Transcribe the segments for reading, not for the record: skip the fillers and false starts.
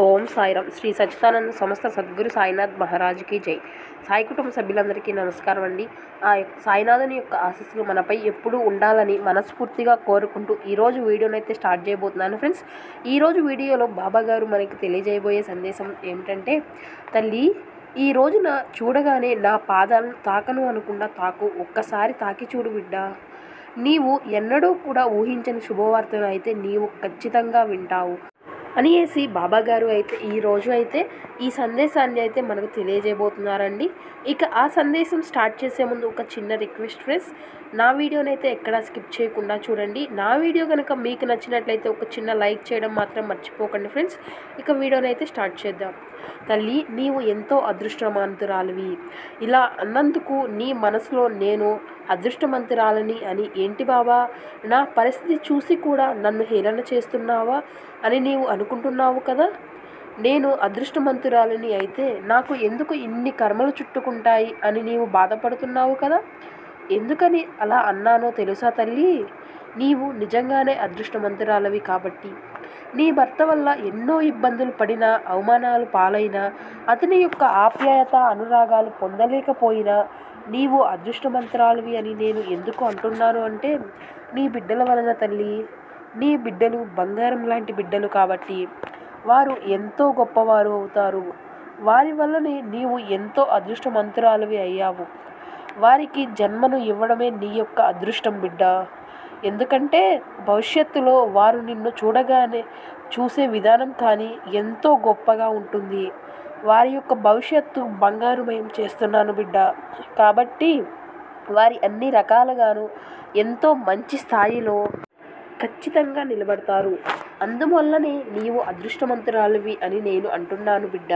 ఓం సాయిరామ్. శ్రీ సచ్చిదానంద సమస్త సద్గురు సాయినాథ్ మహారాజుకి జై. సాయి కుటుంబ సభ్యులందరికీ నమస్కారం అండి. ఆ సాయినాథుని యొక్క ఆశీస్సులు మనపై ఎప్పుడూ ఉండాలని మనస్ఫూర్తిగా కోరుకుంటూ ఈరోజు వీడియోనైతే స్టార్ట్ చేయబోతున్నాను ఫ్రెండ్స్. ఈరోజు వీడియోలో బాబా గారు మనకి తెలియజేయబోయే సందేశం ఏమిటంటే, తల్లి ఈ రోజున చూడగానే నా పాదాలను తాకను అనకుండా తాకు, ఒక్కసారి తాకి చూడు బిడ్డ. నీవు ఎన్నడూ కూడా ఊహించని శుభవార్తను అయితే నీవు ఖచ్చితంగా వింటావు అనేసి బాబా గారు అయితే ఈరోజు అయితే ఈ సందేశాన్ని అయితే మనకు తెలియజేయబోతున్నారండి. ఇక ఆ సందేశం స్టార్ట్ చేసే ముందు ఒక చిన్న రిక్వెస్ట్ ఫ్రెండ్స్, నా వీడియోని అయితే ఎక్కడా స్కిప్ చేయకుండా చూడండి. నా వీడియో కనుక మీకు నచ్చినట్లయితే ఒక చిన్న లైక్ చేయడం మాత్రం మర్చిపోకండి ఫ్రెండ్స్. ఇక వీడియోని అయితే స్టార్ట్ చేద్దాం. తల్లి, నీవు ఎంతో అదృష్టవంతురాలివి. ఇలా అన్నందుకు నీ మనసులో నేను అదృష్టవంతురాలని అని ఏంటి బాబా, నా పరిస్థితి చూసి కూడా నన్ను హేళన చేస్తున్నావా అని నీవు అనుకుంటున్నావు కదా. నేను అదృష్టవంతురాలని అయితే నాకు ఎందుకు ఇన్ని కర్మలు చుట్టుకుంటాయి అని నీవు బాధపడుతున్నావు కదా. ఎందుకని అలా అన్నానో తెలుసా తల్లి? నీవు నిజంగానే అదృష్టవంతురాలవి కాబట్టి నీ భర్త వల్ల ఎన్నో ఇబ్బందులు పడినా, అవమానాలు పాలైనా, అతని యొక్క ఆప్యాయత అనురాగాలు పొందలేకపోయినా నీవు అదృష్టవంతురాలివి అని నేను ఎందుకు అంటున్నాను అంటే, నీ బిడ్డల వలన తల్లి. నీ బిడ్డలు బంగారం లాంటి బిడ్డలు కాబట్టి వారు ఎంతో గొప్పవారు అవుతారు. వారి వల్లనే నీవు ఎంతో అదృష్టవంతురాలివి అయ్యావు. వారికి జన్మను ఇవ్వడమే నీ యొక్క అదృష్టం బిడ్డ. ఎందుకంటే భవిష్యత్తులో వారు నిన్ను చూసే విధానం కానీ ఎంతో గొప్పగా ఉంటుంది. వారి యొక్క భవిష్యత్తు బంగారుమయం చేస్తున్నాను బిడ్డ. కాబట్టి వారి అన్ని రకాలుగాను ఎంతో మంచి స్థాయిలో ఖచ్చితంగా నిలబడతారు. అందువల్లనే నీవు అదృష్టవంతురాలివి అని నేను అంటున్నాను బిడ్డ.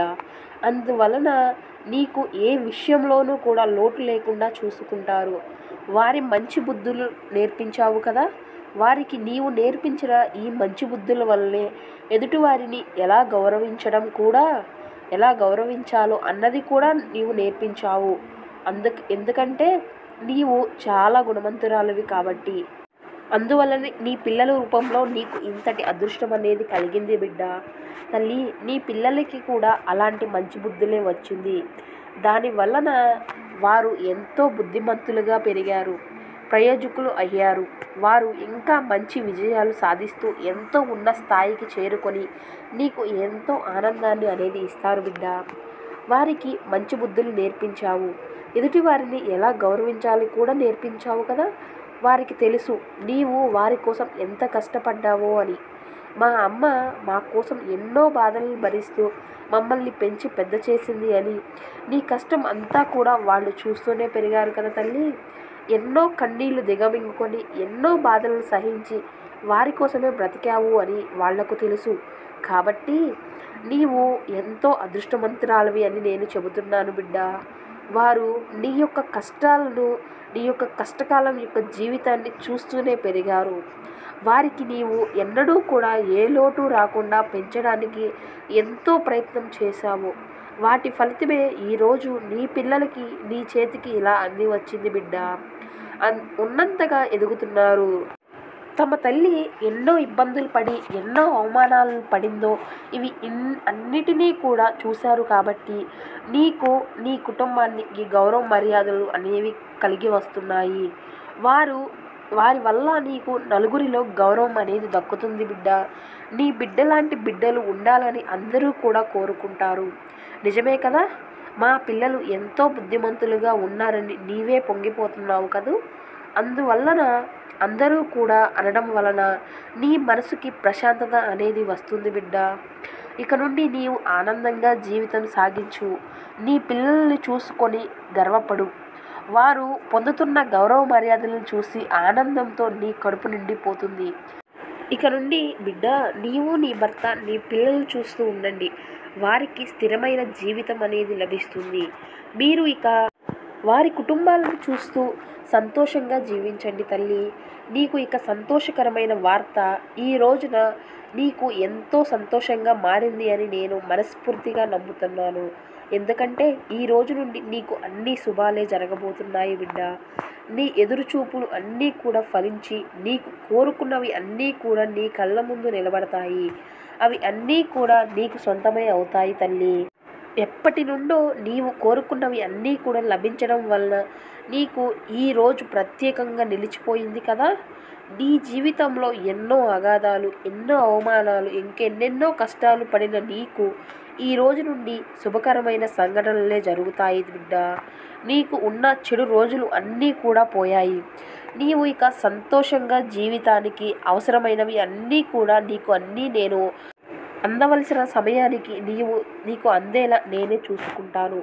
అందువలన నీకు ఏ విషయంలోనూ కూడా లోటు లేకుండా చూసుకుంటారు. వారి మంచి బుద్ధులు నేర్పించావు కదా, వారికి నీవు నేర్పించిన ఈ మంచి బుద్ధుల వల్లనే ఎదుటివారిని ఎలా గౌరవించాలో అన్నది కూడా నీవు నేర్పించావు. ఎందుకంటే నీవు చాలా గుణవంతురాలివి కాబట్టి అందువలన నీ పిల్లల రూపంలో నీకు ఇంతటి అదృష్టం అనేది కలిగింది బిడ్డ. తల్లి, నీ పిల్లలకి కూడా అలాంటి మంచి బుద్ధులే వచ్చింది. దానివలన వారు ఎంతో బుద్ధిమంతులుగా పెరిగారు, ప్రయోజకులు అయ్యారు. వారు ఇంకా మంచి విజయాలు సాధిస్తూ ఎంతో ఉన్న స్థాయికి చేరుకొని నీకు ఎంతో ఆనందాన్ని అనేది ఇస్తారు బిడ్డ. వారికి మంచి బుద్ధులు నేర్పించావు. ఎదుటి వారిని ఎలా గౌరవించాలి కూడా నేర్పించావు కదా. వారికి తెలుసు నీవు వారి కోసం ఎంత కష్టపడ్డావో అని. మా అమ్మ మా కోసం ఎన్నో బాధలను భరిస్తూ మమ్మల్ని పెంచి పెద్ద చేసింది అని నీ కష్టం అంతా కూడా వాళ్ళు చూస్తూనే పెరిగారు కదా తల్లి. ఎన్నో కన్నీళ్లు దిగమింగుకొని ఎన్నో బాధలను సహించి వారి కోసమే బ్రతికావు అని వాళ్లకు తెలుసు. కాబట్టి నీవు ఎంతో అదృష్టవంతురాలివి అని నేను చెబుతున్నాను బిడ్డ. వారు నీ యొక్క కష్టాలను, నీ యొక్క కష్టకాలం యొక్క జీవితాన్ని చూస్తూనే పెరిగారు. వారికి నీవు ఎన్నడూ కూడా ఏ లోటు రాకుండా పెంచడానికి ఎంతో ప్రయత్నం చేశావు. వాటి ఫలితమే ఈరోజు నీ పిల్లలకి నీ చేతికి ఇలా అంది వచ్చింది బిడ్డ. ఉన్నంతగా ఎదుగుతున్నారు. తమ తల్లి ఎన్నో ఇబ్బందులు పడి ఎన్నో అవమానాలను పడిందో ఇవి అన్నిటినీ కూడా చూశారు కాబట్టి నీకు నీ కుటుంబానికి గౌరవ మర్యాదలు అనేవి కలిగి వస్తున్నాయి. వారి వల్ల నీకు నలుగురిలో గౌరవం అనేది దక్కుతుంది బిడ్డ. నీ బిడ్డ లాంటి బిడ్డలు ఉండాలని అందరూ కూడా కోరుకుంటారు. నిజమే కదా. మా పిల్లలు ఎంతో బుద్ధిమంతులుగా ఉన్నారని నీవే పొంగిపోతున్నావు కదూ. అందువలన అందరూ కూడా అనడం వలన నీ మనసుకి ప్రశాంతత అనేది వస్తుంది బిడ్డ. ఇక నుండి నీవు ఆనందంగా జీవితం సాగించు. నీ పిల్లల్ని చూసుకొని గర్వపడు. వారు పొందుతున్న గౌరవ మర్యాదలను చూసి ఆనందంతో నీ కడుపు నిండిపోతుంది. ఇక నుండి బిడ్డ నీవు, నీ భర్త, నీ పిల్లలు చూస్తూ ఉండండి. వారికి స్థిరమైన జీవితం అనేది లభిస్తుంది. మీరు ఇక వారి కుటుంబాలను చూస్తూ సంతోషంగా జీవించండి తల్లి. నీకు ఇక సంతోషకరమైన వార్త ఈ రోజున నీకు ఎంతో సంతోషంగా మారింది అని నేను మనస్ఫూర్తిగా నమ్ముతున్నాను. ఎందుకంటే ఈ రోజు నుండి నీకు అన్ని శుభాలే జరగబోతున్నాయి బిడ్డ. నీ ఎదురుచూపులు అన్నీ కూడా ఫలించి నీకు కోరుకున్నవి అన్నీ కూడా నీ కళ్ళ ముందు నిలబడతాయి. అవి అన్నీ కూడా నీకు సొంతమే అవుతాయి తల్లి. ఎప్పటి నుండో నీవు కోరుకున్నవి అన్నీ కూడా లభించడం వలన నీకు ఈరోజు ప్రత్యేకంగా నిలిచిపోయింది కదా. నీ జీవితంలో ఎన్నో అగాధాలు, ఎన్నో అవమానాలు, ఇంకెన్నెన్నో కష్టాలు పడిన నీకు ఈ రోజు నుండి శుభకరమైన సంఘటనలే జరుగుతాయి బిడ్డ. నీకు ఉన్న చెడు రోజులు అన్నీ కూడా పోయాయి. నీవు ఇక సంతోషంగా జీవితానికి అవసరమైనవి అన్నీ కూడా అన్నీ నేను అందవలసిన సమయానికి నీకు అందేలా నేనే చూసుకుంటాను.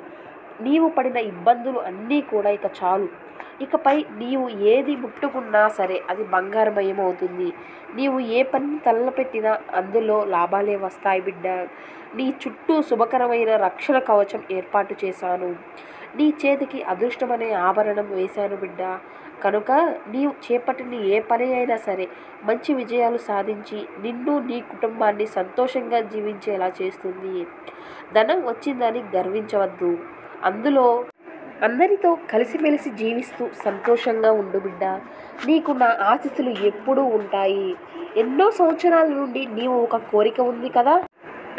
నీవు పడిన ఇబ్బందులు అన్నీ కూడా ఇక చాలు. ఇకపై నీవు ఏది ముట్టుకున్నా సరే అది బంగారమయమవుతుంది. నీవు ఏ పని తలపెట్టినా అందులో లాభాలే వస్తాయి బిడ్డ. నీ చుట్టూ శుభకరమైన రక్షణ కవచం ఏర్పాటు చేశాను. నీ చేతికి అదృష్టమనే ఆభరణం వేశాను బిడ్డ. కనుక నీవు చేపట్టిన ఏ పని అయినా సరే మంచి విజయాలు సాధించి నిన్ను నీ కుటుంబాన్ని సంతోషంగా జీవించేలా చేస్తుంది. ధనం వచ్చిందని గర్వించవద్దు. అందులో అందరితో కలిసిమెలిసి జీవిస్తూ సంతోషంగా ఉండు బిడ్డ. నీకు నా ఆశీస్సులు ఎప్పుడూ ఉంటాయి. ఎన్నో సంవత్సరాల నుండి నీవు ఒక కోరిక ఉంది కదా,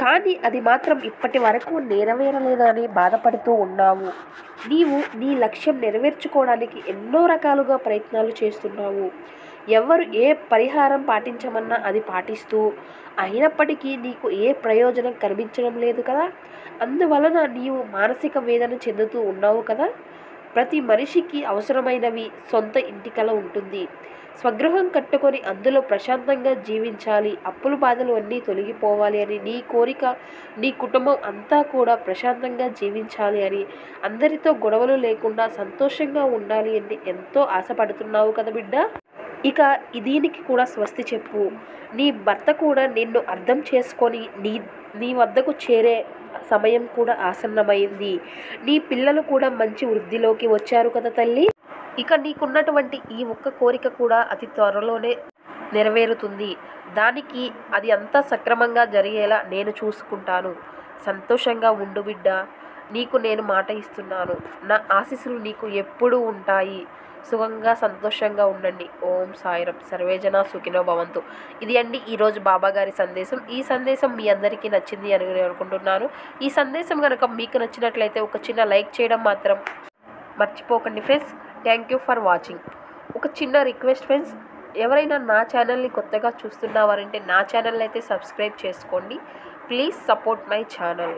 కానీ అది మాత్రం ఇప్పటి వరకు నెరవేరలేదని బాధపడుతూ ఉన్నావు. నీవు నీ లక్ష్యం నెరవేర్చుకోవడానికి ఎన్నో రకాలుగా ప్రయత్నాలు చేస్తున్నావు. ఎవరు ఏ పరిహారం పాటించమన్నా అది పాటిస్తూ అయినప్పటికీ నీకు ఏ ప్రయోజనం కనిపించడం లేదు కదా. అందువలన నీవు మానసిక వేదన చెందుతూ ఉన్నావు కదా. ప్రతి మనిషికి అవసరమైనవి సొంత ఇంటి కల ఉంటుంది. స్వగృహం కట్టుకొని అందులో ప్రశాంతంగా జీవించాలి, అప్పుల బాధలు అన్నీ తొలగిపోవాలి అని నీ కోరిక. నీ కుటుంబం అంతా కూడా ప్రశాంతంగా జీవించాలి అని, అందరితో గొడవలు లేకుండా సంతోషంగా ఉండాలి అని ఎంతో ఆశపడుతున్నావు కదా బిడ్డ. ఇక దీనికి కూడా స్వస్తి చెప్పు. నీ భర్త కూడా నిన్ను అర్థం చేసుకొని నీ వద్దకు చేరే సమయం కూడా ఆసన్నమైంది. నీ పిల్లలు కూడా మంచి వృద్ధిలోకి వచ్చారు కదా తల్లి. ఇక నీకున్నటువంటి ఈ ఒక్క కోరిక కూడా అతి త్వరలోనే నెరవేరుతుంది. దానికి అది అంతా సక్రమంగా జరిగేలా నేను చూసుకుంటాను. సంతోషంగా ఉండు బిడ్డ. నీకు నేను మాట ఇస్తున్నాను. నా ఆశీస్సులు నీకు ఎప్పుడూ ఉంటాయి. సుఖంగా సంతోషంగా ఉండండి. ఓం సాయిరాం. సర్వేజన సుఖినో భవంతు. ఇది అండి ఈరోజు బాబాగారి సందేశం. ఈ సందేశం మీ అందరికీ నచ్చింది అని నేను అనుకుంటున్నాను. ఈ సందేశం కనుక మీకు నచ్చినట్లయితే ఒక చిన్న లైక్ చేయడం మాత్రం మర్చిపోకండి friends. Thank you for watching. ఒక చిన్న రిక్వెస్ట్ ఫ్రెండ్స్, ఎవరైనా నా ఛానల్ని కొత్తగా చూస్తున్నవారంటే నా ఛానల్ అయితే సబ్స్క్రైబ్ చేసుకోండి. Please support my channel.